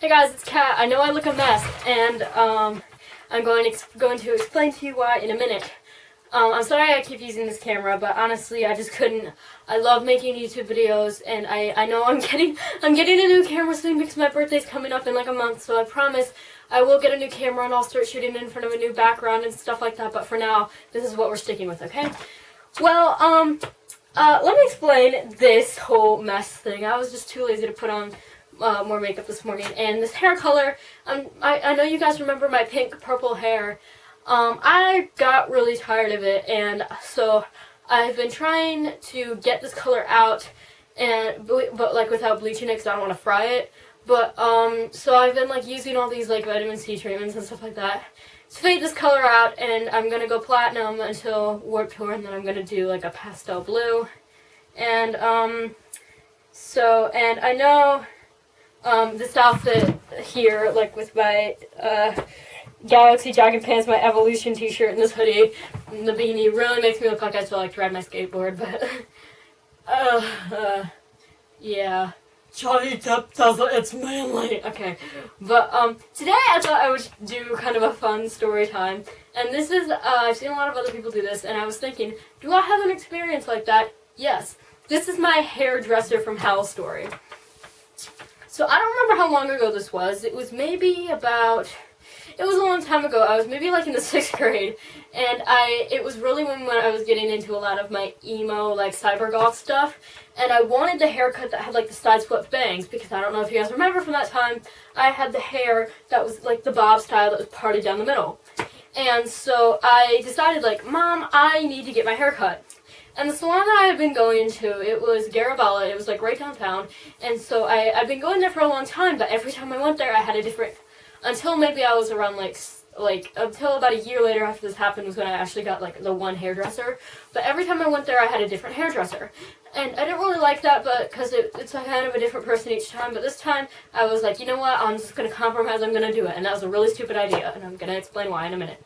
Hey guys, it's Kat. I know I look a mess, and I'm going to explain to you why in a minute. I'm sorry I keep using this camera, but honestly, I just couldn't. I love making YouTube videos, and I know I'm getting a new camera soon because my birthday's coming up in like a month. So I promise I will get a new camera and I'll start shooting in front of a new background and stuff like that. But for now, this is what we're sticking with, okay? Well, let me explain this whole mess thing. I was just too lazy to put on more makeup this morning, and this hair color, I know you guys remember my pink purple hair. I got really tired of it, and so I've been trying to get this color out, but like without bleaching it because I don't want to fry it. But so I've been like using all these like vitamin C treatments and stuff like that to fade this color out, and I'm gonna go platinum until Warped Tour, and then I'm gonna do like a pastel blue, and and I know this outfit here, like with my Galaxy jogging pants, my Evolution t-shirt, and this hoodie, and the beanie, really makes me look like I still like to ride my skateboard, but, yeah. Johnny Depp does it, it's manly. Okay, but, today I thought I would do kind of a fun story time, and this is, I've seen a lot of other people do this, and I was thinking, do I have an experience like that? Yes. This is my hairdresser from hell story. So I don't remember how long ago this was. It was maybe about, it was a long time ago. I was maybe like in the 6th grade, and it was really when I was getting into a lot of my emo, like cyber goth stuff, and I wanted the haircut that had like the side swept bangs, because I don't know if you guys remember from that time, I had the hair that was like the bob style that was parted down the middle. And so I decided, like, Mom, I need to get my hair cut. And the salon that I had been going to, it was Garabella. It was like right downtown, and so I've been going there for a long time. But every time I went there, I had a different. Until maybe I was around like until about a year later after this happened was when I actually got like the one hairdresser. But every time I went there, I had a different hairdresser, and I didn't really like that, but because it's like kind of a different person each time. But this time, I was like, you know what? I'm just gonna compromise. I'm gonna do it, and that was a really stupid idea, and I'm gonna explain why in a minute.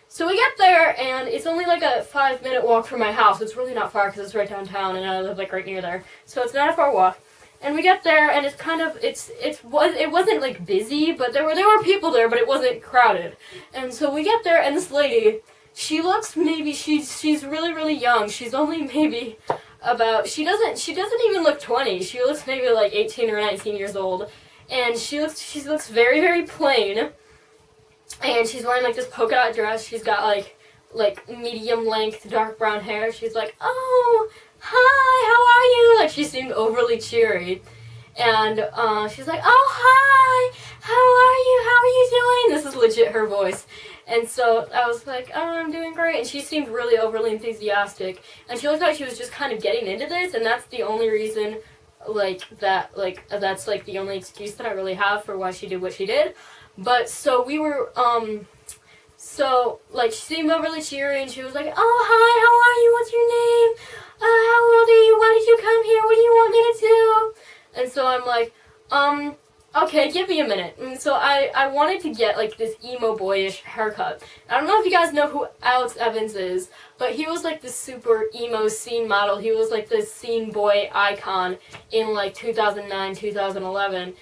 So we get there, and it's only like a 5-minute walk from my house. It's really not far because it's right downtown, and I live like right near there. So it's not a far walk. And we get there, and it's kind of it wasn't like busy, but there were people there, but it wasn't crowded. And so we get there, and this lady, she looks maybe she's really really young. She's only maybe about she doesn't even look 20. She looks maybe like 18 or 19 years old, and she looks very very plain. And she's wearing like this polka dot dress. She's got like medium length dark brown hair. She's like, oh, hi, how are you? Like she seemed overly cheery. And she's like, oh, hi, how are you doing? This is legit her voice. And so I was like, oh, I'm doing great. And she seemed really overly enthusiastic. And she looked like she was just kind of getting into this. And that's the only reason that's like the only excuse that I really have for why she did what she did. But so we were, so like she seemed overly cheery, and she was like, oh hi, how are you, what's your name, how old are you, why did you come here, what do you want me to do? And so I'm like, okay, give me a minute. And so I wanted to get like this emo boyish haircut. I don't know if you guys know who Alex Evans is, but he was like this super emo scene model. He was like this scene boy icon in like 2009, 2011.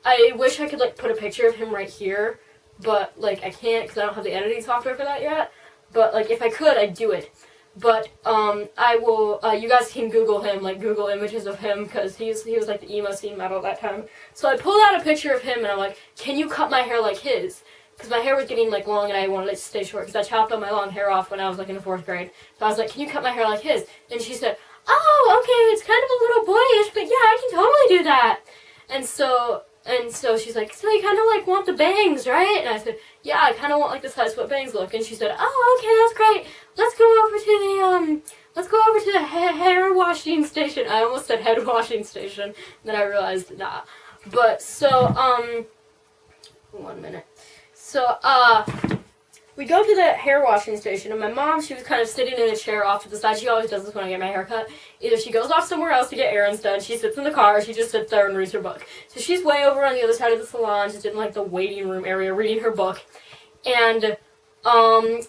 I wish I could like put a picture of him right here, but like I can't because I don't have the editing software for that yet. But like if I could, I'd do it. But I will. You guys can Google him, like Google images of him, because he was like the emo scene model at that time. So I pulled out a picture of him, and I'm like, can you cut my hair like his? Because my hair was getting like long, and I wanted it to stay short. Because I chopped all my long hair off when I was like in the 4th grade. So I was like, can you cut my hair like his? And she said, oh, okay, it's kind of a little boyish, but yeah, I can totally do that. And so she's like, so you kind of like want the bangs, right? And I said, yeah, I kind of want like the side swept bangs look. And she said, oh, okay, that's great. Let's go over to the hair washing station. I almost said head washing station, then I realized nah. But so 1 minute. So we go to the hair washing station, and my mom, she was kind of sitting in a chair off to the side. She always does this when I get my hair cut. Either she goes off somewhere else to get errands done, she sits in the car, or she just sits there and reads her book. So she's way over on the other side of the salon, just in like the waiting room area, reading her book. And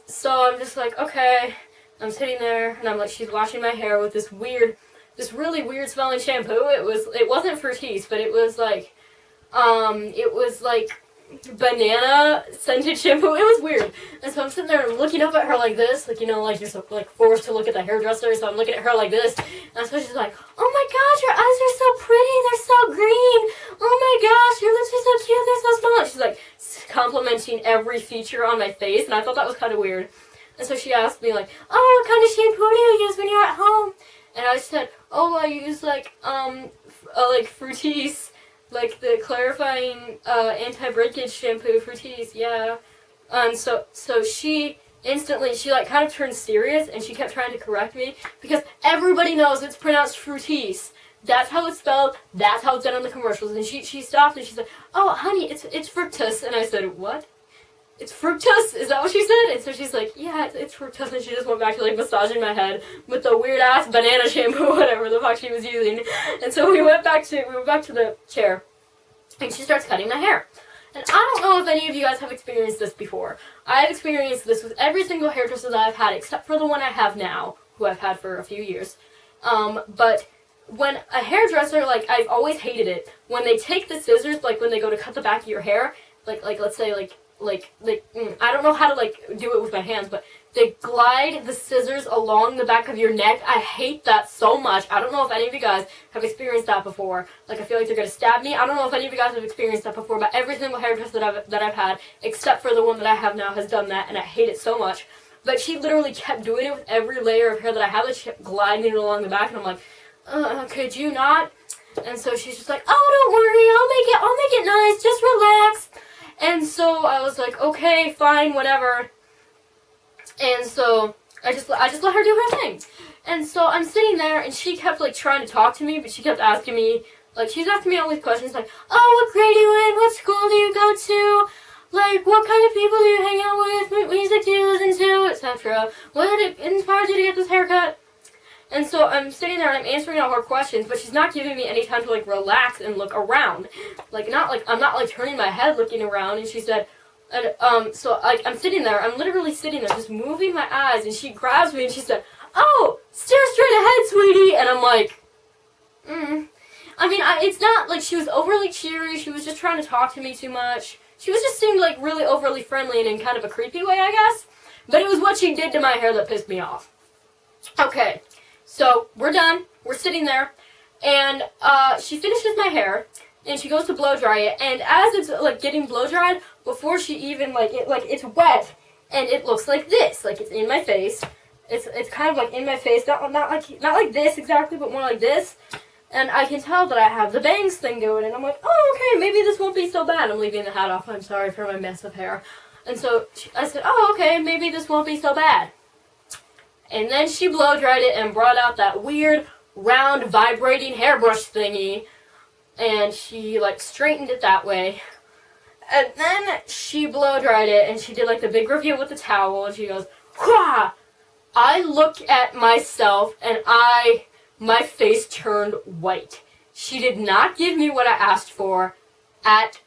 so I'm just like, okay, I'm sitting there, and I'm like, she's washing my hair with this really weird smelling shampoo. It wasn't Fructis, but it was like It was like banana scented shampoo. It was weird. And so I'm sitting there looking up at her like this, like, you know, like you're so like forced to look at the hairdresser. So I'm looking at her like this, and so she's like, "Oh my gosh, your eyes are so pretty. They're so green. Oh my gosh, your lips are so cute. They're so small." She's like complimenting every feature on my face, and I thought that was kind of weird. And so she asked me like, "Oh, what kind of shampoo do you use when you're at home?" And I said, "Oh, I use like Fructis, like the clarifying anti-breakage shampoo, Fructis, yeah." And so she instantly, she like kind of turned serious, and she kept trying to correct me because everybody knows it's pronounced Fructis. That's how it's spelled. That's how it's done on the commercials. And she stopped and she said, "Oh, honey, it's fructus." And I said, "What? It's fructus? Is that what she said?" And so she's like, "Yeah, it's fructus." And she just went back to like massaging my head with the weird ass banana shampoo, whatever the fuck she was using. And so we went back to the chair, and she starts cutting my hair. And I don't know if any of you guys have experienced this before. I've experienced this with every single hairdresser that I've had, except for the one I have now, who I've had for a few years. But when a hairdresser, like, I've always hated it when they take the scissors, like when they go to cut the back of your hair, like let's say I don't know how to like do it with my hands, but they glide the scissors along the back of your neck. I hate that so much. I don't know if any of you guys have experienced that before. Like, I feel like they're gonna stab me. I don't know if any of you guys have experienced that before, but every single hairdresser that I've had, except for the one that I have now, has done that, and I hate it so much. But she literally kept doing it with every layer of hair that I have. That she kept gliding it along the back, and I'm like, could you not? And so she's just like, "Oh, don't worry, I'll make it nice. Just relax." And so I was like, "Okay, fine, whatever." And so I just let her do her thing. And so I'm sitting there, and she kept like trying to talk to me, but she kept asking me, like, she's asking me all these questions, like, "Oh, what grade are you in? What school do you go to? Like, what kind of people do you hang out with? What music do you listen to, etc. What inspired you to get this haircut?" And so I'm sitting there and I'm answering all her questions, but she's not giving me any time to like relax and look around. I'm not like turning my head looking around. And she said, so like I'm sitting there, I'm literally sitting there just moving my eyes, and she grabs me and she said, "Oh, stare straight ahead, sweetie." And I'm like, I mean, it's not like she was overly cheery. She was just trying to talk to me too much. She was just seemed like really overly friendly and in kind of a creepy way, I guess. But it was what she did to my hair that pissed me off. Okay. So, we're done. We're sitting there, and she finishes my hair, and she goes to blow dry it, and as it's, like, getting blow dried, before she even, it's wet, and it looks like this. Like, it's in my face. It's kind of, like, in my face. Not like this exactly, but more like this. And I can tell that I have the bangs thing going, and I'm like, "Oh, okay, maybe this won't be so bad." I'm leaving the hat off. I'm sorry for my mess of hair. And so I said, "Oh, okay, maybe this won't be so bad." And then she blow dried it and brought out that weird, round, vibrating hairbrush thingy. And she, like, straightened it that way. And then she blow dried it, and she did, like, the big review with the towel. And she goes, "Wha!" I look at myself, and my face turned white. She did not give me what I asked for at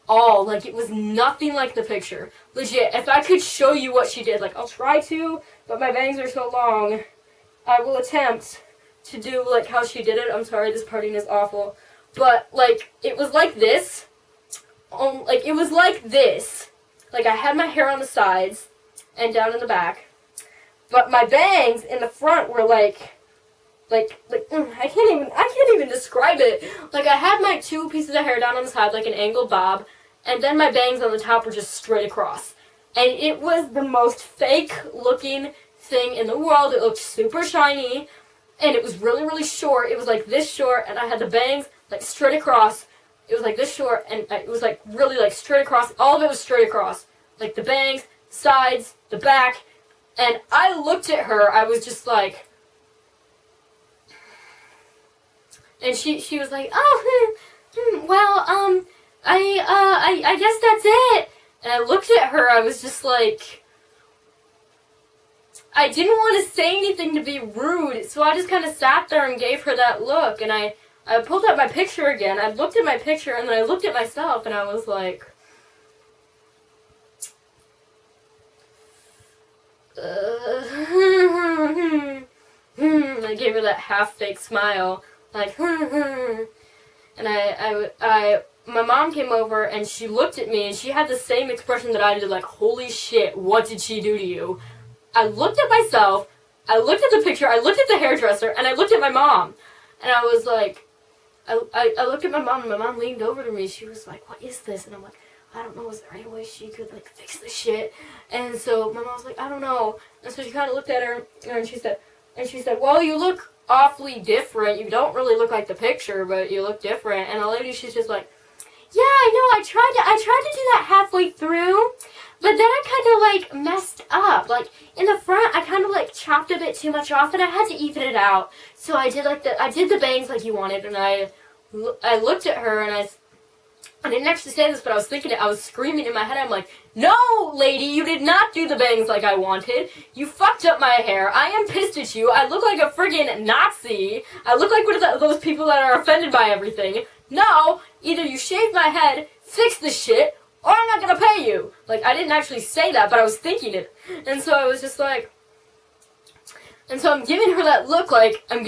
all. Like, it was nothing like the picture. Legit, if I could show you what she did, like, I'll try to, but my bangs are so long. I will attempt to do, like, how she did it. I'm sorry, this parting is awful. But, like, it was like this. It was like this. Like, I had my hair on the sides and down in the back. But my bangs in the front were, I can't even describe it. Like, I had my two pieces of hair down on the side, like an angled bob, and then my bangs on the top were just straight across. And it was the most fake-looking thing in the world. It looked super shiny, and it was really, really short. It was like this short, and I had the bangs, like, straight across. It was like this short, and it was, like, really, like, straight across. All of it was straight across. Like, the bangs, sides, the back. And I looked at her. I was just like... And she was like, "Oh, I guess that's it." And I looked at her, I was just like, I didn't want to say anything to be rude, so I just kind of sat there and gave her that look, and I pulled up my picture again, I looked at my picture, and then I looked at myself, and I was like, I gave her that half-fake smile, like, and my mom came over and she looked at me and she had the same expression that I did, like, holy shit, what did she do to you? I looked at myself, I looked at the picture, I looked at the hairdresser, and I looked at my mom. And I was like, I looked at my mom and my mom leaned over to me. She was like, what is this? And I'm like, I don't know, is there any way she could, like, fix this shit? And so my mom was like, I don't know. And so she kind of looked at her and she said, well, you look awfully different. You don't really look like the picture, but you look different. And the lady, she's just like, yeah, I know, I tried to do that halfway through, but then I kind of, like, messed up. Like, in the front, I kind of, like, chopped a bit too much off, and I had to even it out. So I did, like, I did the bangs like you wanted, and I looked at her, and I didn't actually say this, but I was thinking it. I was screaming in my head. I'm like, no, lady, you did not do the bangs like I wanted. You fucked up my hair. I am pissed at you. I look like a friggin' Nazi. I look like one of those people that are offended by everything. No, either you shave my head, fix the shit, or I'm not gonna pay you. Like, I didn't actually say that, but I was thinking it. And so I was just like, and so I'm giving her that look like, I'm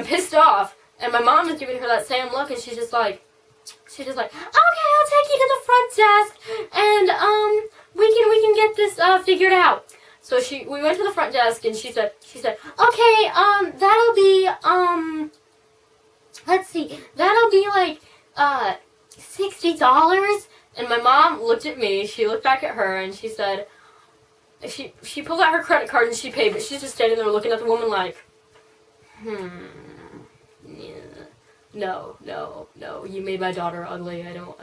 pissed off. And my mom is giving her that same look, and she's just like, okay, I'll take you to the front desk, and, we can get this, figured out. So we went to the front desk, and she said, okay, that'll be, let's see, that'll be like, $60. And my mom looked at me, she looked back at her, and she said, she pulled out her credit card and she paid, but she's just standing there looking at the woman like, no, you made my daughter ugly, I don't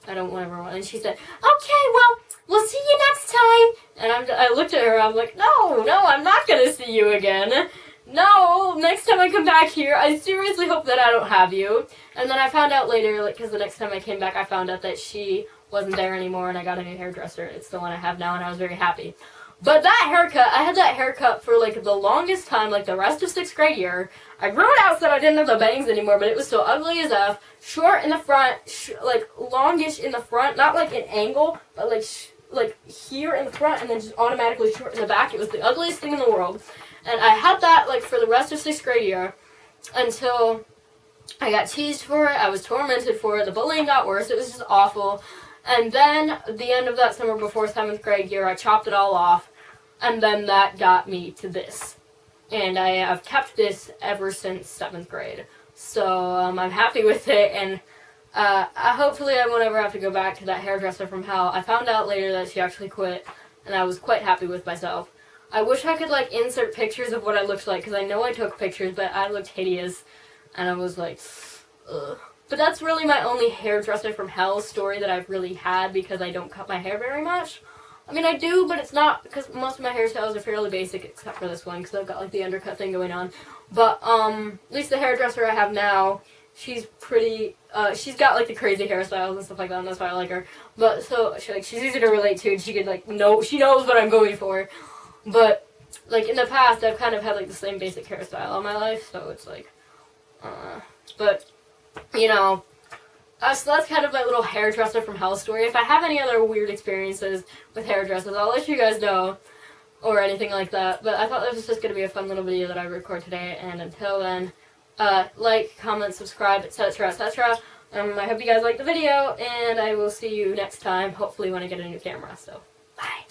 ever want. And she said, okay, well, we'll see you next time. And I looked at her, I'm like, no, I'm not gonna see you again. No, next time I come back here, I seriously hope that I don't have you. And then I found out later, like, because the next time I came back, I found out that she wasn't there anymore, and I got a new hairdresser. It's the one I have now, and I was very happy. But that haircut, I had that haircut for, like, the longest time, like, the rest of 6th grade year. I grew it out so that I didn't have the bangs anymore, but it was so ugly as F. Short in the front, like, longish in the front, not, like, an angle, but, like, here in the front, and then just automatically short in the back. It was the ugliest thing in the world. And I had that, like, for the rest of 6th grade year until I got teased for it. I was tormented for it. The bullying got worse. It was just awful. And then, at the end of that summer before 7th grade year, I chopped it all off. And then that got me to this. And I have kept this ever since 7th grade. So, I'm happy with it. And hopefully I won't ever have to go back to that hairdresser from hell. I found out later that she actually quit. And I was quite happy with myself. I wish I could, like, insert pictures of what I looked like, because I know I took pictures, but I looked hideous, and I was like, ugh. But that's really my only hairdresser from hell story that I've really had, because I don't cut my hair very much. I mean, I do, but it's not, because most of my hairstyles are fairly basic, except for this one, because I've got, like, the undercut thing going on. But, at least the hairdresser I have now, she's pretty, she's got, like, the crazy hairstyles and stuff like that, and that's why I like her. But, so, she's easy to relate to, and she could, like, she knows what I'm going for. But, like, in the past, I've kind of had, like, the same basic hairstyle all my life, so it's, like, but, you know, so that's kind of my little hairdresser from hell story. If I have any other weird experiences with hairdressers, I'll let you guys know, or anything like that. But I thought this was just going to be a fun little video that I record today, and until then, like, comment, subscribe, etc., etc. I hope you guys liked the video, and I will see you next time, hopefully when I get a new camera, so, bye.